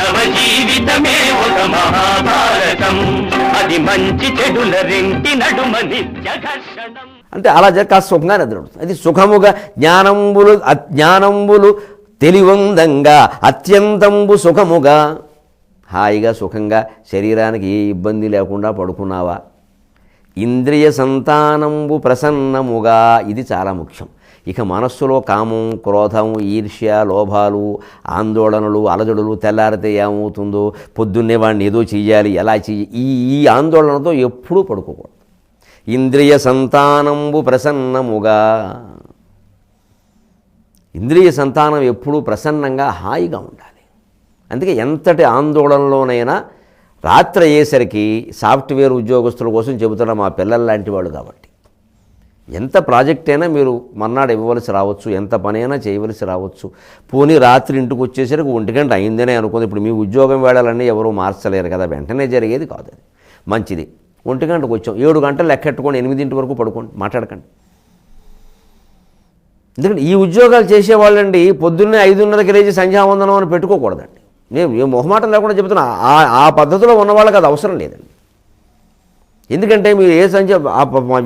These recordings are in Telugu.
మానవ జీవితమే ఒక మహాభారతం, అది మంచి చెడుల రెంటి నడుమ నిత్య ఘర్షణం. అంటే అలా కాస్త సుఖంగా నిద్రపడుతుంది. అది సుఖముగా జ్ఞానంబులు అజ్ఞానంబులు తెలివందంగా అత్యంతంబు సుఖముగా హాయిగా సుఖంగా శరీరానికి ఏ ఇబ్బంది లేకుండా పడుకున్నావా. ఇంద్రియ సంతానంబు ప్రసన్నముగా, ఇది చాలా ముఖ్యం. ఇక మనస్సులో కామం, క్రోధం, ఈర్ష్య, లోభాలు, ఆందోళనలు, అలజడులు, తెల్లారితే ఏమవుతుందో, పొద్దున్నే వాడిని ఏదో చెయ్యాలి, ఎలా చెయ్యి, ఈ ఆందోళనతో ఎప్పుడూ పడుకోకూడదు. ఇంద్రియ సంతానంబు ప్రసన్నముగా, ఇంద్రియ సంతానం ఎప్పుడూ ప్రసన్నంగా హాయిగా ఉండాలి. అందుకే ఎంతటి ఆందోళనలోనైనా రాత్రి అయ్యేసరికి సాఫ్ట్వేర్ ఉద్యోగస్తుల కోసం చెబుతున్న మా పిల్లల లాంటి వాళ్ళు కాబట్టి ఎంత ప్రాజెక్ట్ అయినా మీరు మర్నాడు ఇవ్వవలసి రావచ్చు, ఎంత పనైనా చేయవలసి రావచ్చు. పోనీ రాత్రి ఇంటికి వచ్చేసరికి 1 గంట అయిందనే అనుకుంది. ఇప్పుడు మీ ఉద్యోగం వేళలన్నీ ఎవరూ మార్చలేరు కదా, వెంటనే జరిగేది కాదు. అది మంచిది. 1 గంటకు వచ్చాం, 7 గంటలు లెక్కెట్టుకొని 8 వరకు పడుకోండి, మాట్లాడకండి. ఎందుకంటే ఈ ఉద్యోగాలు చేసేవాళ్ళండి పొద్దున్నే 5:30కి లేచి సంధ్యావందనం అని పెట్టుకోకూడదండి. నేను మొహమాటం లేకుండా చెబుతున్నా, ఆ పద్ధతిలో ఉన్నవాళ్ళకి అది అవసరం లేదండి. ఎందుకంటే మీరు ఏ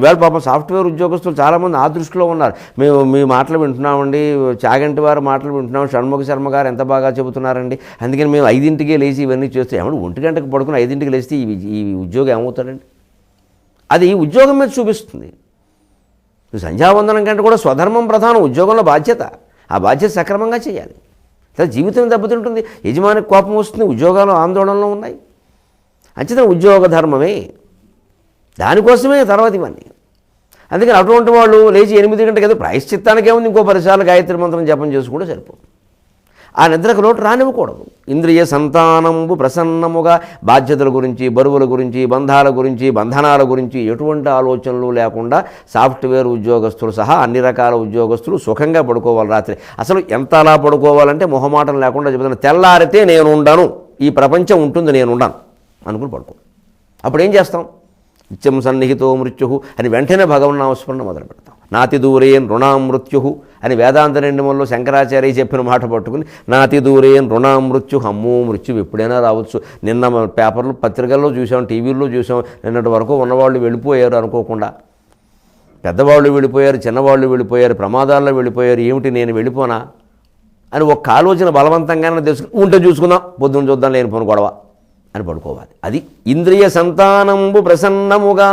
వేళ పాపం సాఫ్ట్వేర్ ఉద్యోగస్తులు చాలామంది ఆ దృష్టిలో ఉన్నారు. మేము మీ మాటలు వింటున్నామండి, చాగంటి వారి మాటలు వింటున్నాం, షణ్ముఖ శర్మ గారు ఎంత బాగా చెబుతున్నారండి, అందుకని మేము 5ంటికే లేచి ఇవన్నీ చేస్తే ఏమన్నా 1 గంటకు పడుకుని 5ంటికి లేస్తే ఈ ఉద్యోగం ఏమవుతాడండి. అది ఉద్యోగం మీద చూపిస్తుంది. సంధ్యావందనం కంటే కూడా స్వధర్మం ప్రధానం, ఉద్యోగంలో బాధ్యత. ఆ బాధ్యత సక్రమంగా చేయాలి. జీవితం దెబ్బతింటుంది, యజమానికి కోపం వస్తుంది, ఉద్యోగాలు ఆందోళనలో ఉన్నాయి. అంచేత ఉద్యోగ ధర్మమే, దానికోసమే తర్వాత ఇవన్నీ. అందుకని అటువంటి వాళ్ళు లేచి 8 గంటలకు ఏదో ప్రాయశ్చిత్తానికి ఏముంది, ఇంకో 10 సార్లు గాయత్రి మంత్రం జపం చేసుకుంటే సరిపోతుంది. ఆ నిద్రకు లోటు రానివ్వకూడదు. ఇంద్రియ సంతానంబు ప్రసన్నముగా, బాధ్యతల గురించి, బరువుల గురించి, బంధాల గురించి, బంధనాల గురించి ఎటువంటి ఆలోచనలు లేకుండా సాఫ్ట్వేర్ ఉద్యోగస్తులు సహా అన్ని రకాల ఉద్యోగస్తులు సుఖంగా పడుకోవాలి రాత్రి. అసలు ఎంత అలా పడుకోవాలంటే మొహమాటం లేకుండా చెబుతాను, తెల్లారితే నేను ఉండను, ఈ ప్రపంచం ఉంటుంది, నేను ఉండను అనుకుని పడుకో. అప్పుడు ఏం చేస్తాం? నిత్యం సన్నిహితో మృత్యు అని వెంటనే భగవన్నామస్మరణ మొదలు పెడతాం. నాతి దూరేన్ రుణాం మృత్యు అని వేదాంత రెండుమల్లో శంకరాచార్య చెప్పిన మాట పట్టుకుని నాతి దూరేన్ రుణాం మృత్యు, అమ్మో మృత్యు ఎప్పుడైనా రావచ్చు. నిన్న పేపర్లు పత్రికల్లో చూసాం, టీవీల్లో చూసాం, నిన్నటి వరకు ఉన్నవాళ్ళు వెళ్ళిపోయారు అనుకోకుండా, పెద్దవాళ్ళు వెళ్ళిపోయారు, చిన్నవాళ్ళు వెళ్ళిపోయారు, ప్రమాదాల్లో వెళ్ళిపోయారు, ఏమిటి నేను వెళ్ళిపోనా అని ఒక్క ఆలోచన బలవంతంగానే తెలుసుకుని ఉంటే చూసుకుందాం, పొద్దున్న చూద్దాం, లేని పోను గొడవ అని పడుకోవాలి. అది ఇంద్రియ సంతానంబు ప్రసన్నముగా.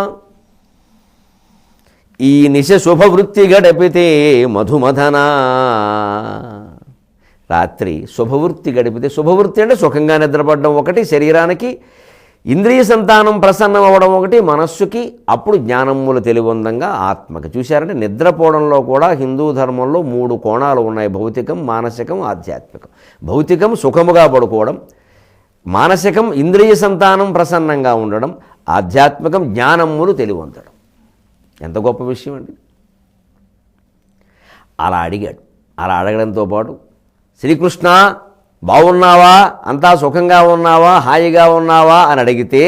ఈ నిశ శుభవృత్తి గడిపితే మధుమధన, రాత్రి శుభవృత్తి గడిపితే, శుభవృత్తి అంటే సుఖంగా నిద్రపడడం ఒకటి శరీరానికి, ఇంద్రియ సంతానం ప్రసన్నం అవ్వడం ఒకటి మనస్సుకి, అప్పుడు జ్ఞానములు తెలివందంగా ఆత్మకి. చూశారంటే నిద్రపోవడంలో కూడా హిందూ ధర్మంలో 3 కోణాలు ఉన్నాయి: భౌతికం, మానసికం, ఆధ్యాత్మికం. భౌతికం సుఖముగా పడుకోవడం, మానసికం ఇంద్రియ సంతానం ప్రసన్నంగా ఉండడం, ఆధ్యాత్మికం జ్ఞానములు తెలివందడం. ఎంత గొప్ప విషయం అండి. అలా అడిగాడు. అలా అడగడంతో పాటు శ్రీకృష్ణ బాగున్నావా, అంతా సుఖంగా ఉన్నావా, హాయిగా ఉన్నావా అని అడిగితే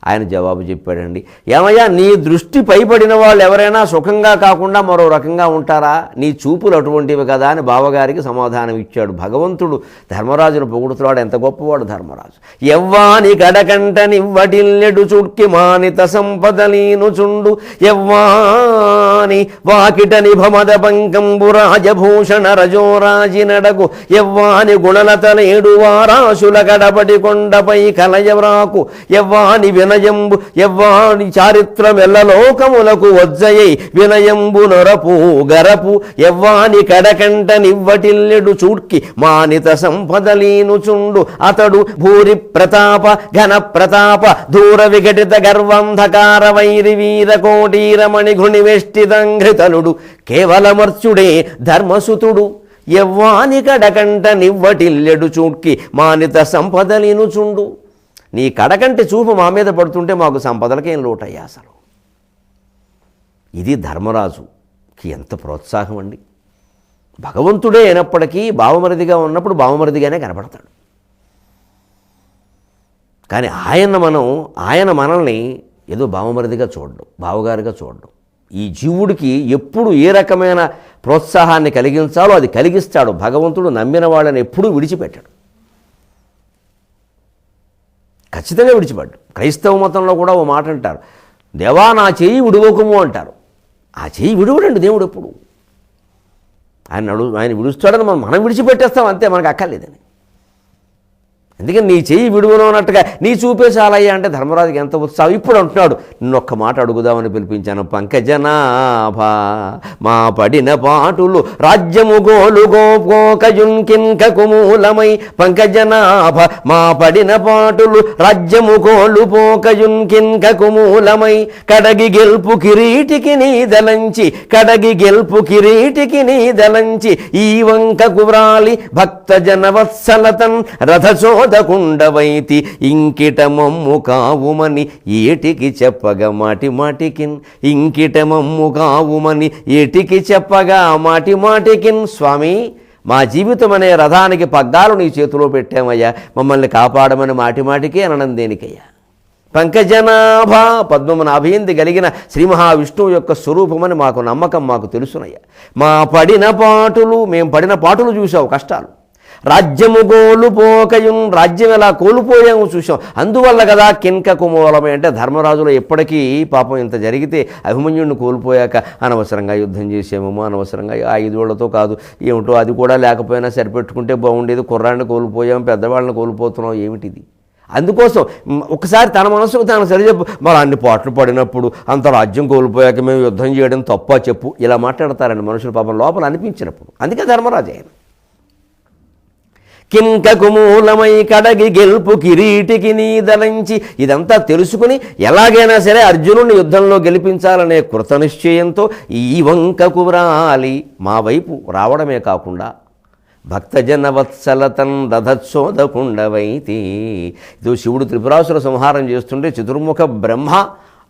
ఆయన జవాబు చెప్పాడండి. ఏమయ్యా, నీ దృష్టి పైబడిన వాళ్ళు ఎవరైనా సుఖంగా కాకుండా మరో రకంగా ఉంటారా? నీ చూపులు అటువంటివి కదా అని బావగారికి సమాధానం ఇచ్చాడు. భగవంతుడు ధర్మరాజును పొగుడుతున్నాడు. ఎంత గొప్పవాడు ధర్మరాజు. ఎవ్వాని కడకంట నివ్వటిల్లెడు చుడ్కి మానిత సంపదలీను చుండు, ఎవ్వాని వాకిట నిభమద పంకంబు రాజభూషణ రజోరాజి నడకు, ఎవ్వాని గుణలతలేడు వారాశుల కడపటి కొండపై కలయవ్రాకు, ఎవ్వాని వినయంబు ఎవ్వాని చారిత్రమెల్లలోకములకు వజ్జయై వినయంబు నొరపు గరపు, ఎవ్వాని కడకంట నివ్వటిల్లెడు చూడ్కి మానిత సంపదలీను చుండు, అతడు భూరి ప్రతాప ఘన ప్రతాప దూర విఘటిత గర్వంధకార వైరి వీర కోటీరమణి ఘృణివేష్టితంఘృతలుడు, కేవలమర్చుడే ధర్మసుతుడు. ఎవ్వాని కడకంట నివ్వటిల్లెడు చూడ్కి మానిత సంపదలీను చుండు. నీ కడకంటి చూపు మా మీద పడుతుంటే మాకు సంపదలకేం లోటయ్యా అసలు. ఇది ధర్మరాజుకి ఎంత ప్రోత్సాహం అండి. భగవంతుడే అయినప్పటికీ బావమరిదిగా ఉన్నప్పుడు బావమరిదిగానే కనపడతాడు. కానీ ఆయన మనల్ని ఏదో బావమరిదిగా చూడడం, బావగారిగా చూడడం. ఈ జీవుడికి ఎప్పుడు ఏ రకమైన ప్రోత్సాహాన్ని కలిగించాలో అది కలిగిస్తాడు. భగవంతుడు నమ్మిన వాళ్ళని ఎప్పుడూ విడిచిపెట్టాడు. ఖచ్చితంగా విడిచిపడ్డు. క్రైస్తవ మతంలో కూడా ఓ మాట అంటారు, దేవా నా చెయ్యి విడువకము అంటారు. ఆ చెయ్యి విడువడండి దేవుడు ఎప్పుడు. ఆయన విడుస్తాడని మనం విడిచిపెట్టేస్తాం అంతే, మనకు అక్కర్లేదని. అందుకని నీ చెయ్యి విడువను అన్నట్టుగా నీ చూపే చాలయ్యా అంటే ధర్మరాజుకి ఎంత ఉత్సాహం. ఇప్పుడు అంటున్నాడు, నిన్నొక్క మాట అడుగుదామని పిలిపించాను. పంకజనాభా మా పడిన పాటులు రాజ్యము గోలు గోపోకయుంకింక కుమూలమై. పంకజనాభ మా పడిన పాటులు రాజ్యము గోలు పోకయుంకింక కుమూలమై. కడగి గెల్పు కిరీటికి నీదలంచి, కడగి గెల్పు కిరీటికి నీదలంచి. ఈ వంక కువ్రాలి భక్త జనవత్సలతన్ రథచోదకుండవైతి. ఇంకిట మమ్ము కావుమని ఏటికి చెప్పగా మాటి మాటికిన్. ఇంకిట మమ్ము కావుమని ఏటికి చెప్పగా మాటి మాటికిన్. స్వామి మా జీవితం అనే రథానికి పగ్గాలు నీ చేతిలో పెట్టామయ్యా, మమ్మల్ని కాపాడమని మాటి మాటికి అనడం దేనికయ్యా. పంకజనాభ పద్మమున అభింది కలిగిన శ్రీ మహావిష్ణువు యొక్క స్వరూపమని మాకు నమ్మకం, మాకు తెలుసునయ్యా. మా పడిన పాటులు, మేము పడిన పాటులు చూసావు, కష్టాలు. రాజ్యము గోలు పోకయం, రాజ్యం ఎలా కోల్పోయాము చూసాం. అందువల్ల కదా కింక కుమూలమే అంటే ధర్మరాజులో ఎప్పటికీ పాపం ఇంత జరిగితే అభిమన్యుడిని కోల్పోయాక అనవసరంగా యుద్ధం చేసామేమో, అనవసరంగా 5 ఏళ్లతో కాదు ఏమిటో అది కూడా లేకపోయినా సరిపెట్టుకుంటే బాగుండేది, కుర్రాన్ని కోల్పోయాం, పెద్దవాళ్ళని కోల్పోతున్నాం, ఏమిటిది. అందుకోసం ఒకసారి తన మనసుకు తాను సరిచెప్పు. మరి అన్ని పాటలు పడినప్పుడు అంత రాజ్యం కోల్పోయాక మేము యుద్ధం చేయడం తప్ప చెప్పు, ఇలా మాట్లాడతారండి మనుషులు పాపం లోపల అనిపించినప్పుడు. అందుకే ధర్మరాజు ఆయన కింక కుమూలమై కడగి గెల్పు కిరీటికి నీదలంచి. ఇదంతా తెలుసుకుని ఎలాగైనా సరే అర్జునుడిని యుద్ధంలో గెలిపించాలనే కృతనిశ్చయంతో ఈ వంకకు రాలి మా వైపు రావడమే కాకుండా భక్తజన వత్సలతన్ రథచోదకుండవైతి. ఇది శివుడు త్రిపురాసుర సంహారం చేస్తుంటే చతుర్ముఖ బ్రహ్మ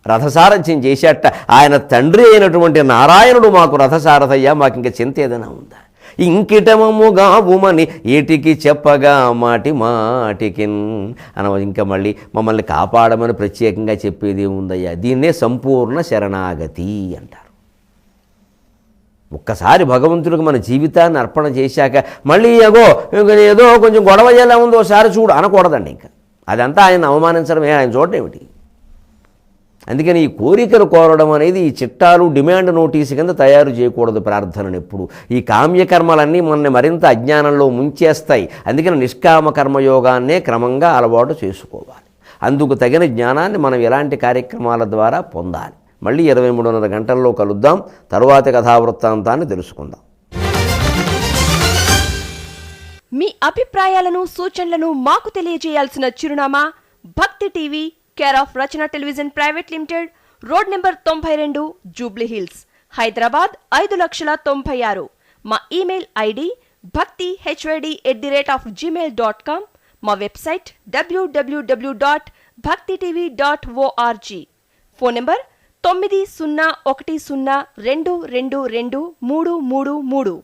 రథసారథ్యం చేసేట. ఆయన తండ్రి అయినటువంటి నారాయణుడు మాకు రథసారథయ్యా, మాకు ఇంకా చింత ఏదైనా ఉందా. ఇంకిటమముగా ఉమని ఏటికి చెప్పగా మాటి మాటికిన్ ఇంకా మళ్ళీ మమ్మల్ని కాపాడమని ప్రత్యేకంగా చెప్పేది ఉందయ్యా. దీన్నే సంపూర్ణ శరణాగతి అంటారు. ఒక్కసారి భగవంతుడికి మన జీవితాన్ని అర్పణ చేశాక మళ్ళీ ఏదో కొంచెం గొడవ ఎలా ఉందో ఒకసారి చూడు అనకూడదండి. ఇంకా అదంతా ఆయన అవమానించడమే, ఆయన చూడటం ఏమిటి. అందుకని ఈ కోరికలు కోరడం అనేది ఈ చిట్టాలు డిమాండ్ నోటీసు కింద తయారు చేయకూడదు ప్రార్థనను ఎప్పుడు. ఈ కామ్యకర్మలన్నీ మనల్ని మరింత అజ్ఞానంలో ముంచేస్తాయి. అందుకని నిష్కామ కర్మయోగాన్నే క్రమంగా అలవాటు చేసుకోవాలి. అందుకు తగిన జ్ఞానాన్ని మనం ఎలాంటి కార్యక్రమాల ద్వారా పొందాలి. మళ్ళీ 23:30 గంటల్లో కలుద్దాం. తరువాతి కథావృత్తాంతాన్ని తెలుసుకుందాం. మీ అభిప్రాయాలను సూచనలను మాకు తెలియజేయాల్సిన చిరునామా భక్తి TV, care of Rachana television private limited, road number 92, Jubilee hills, Hyderabad 5,96,000. మా ఇమెయిల్ ఐడి bhaktihyd@gmail.com. మా వెబ్సైట్ www.bhaktitv.org. Phone number 9010222333.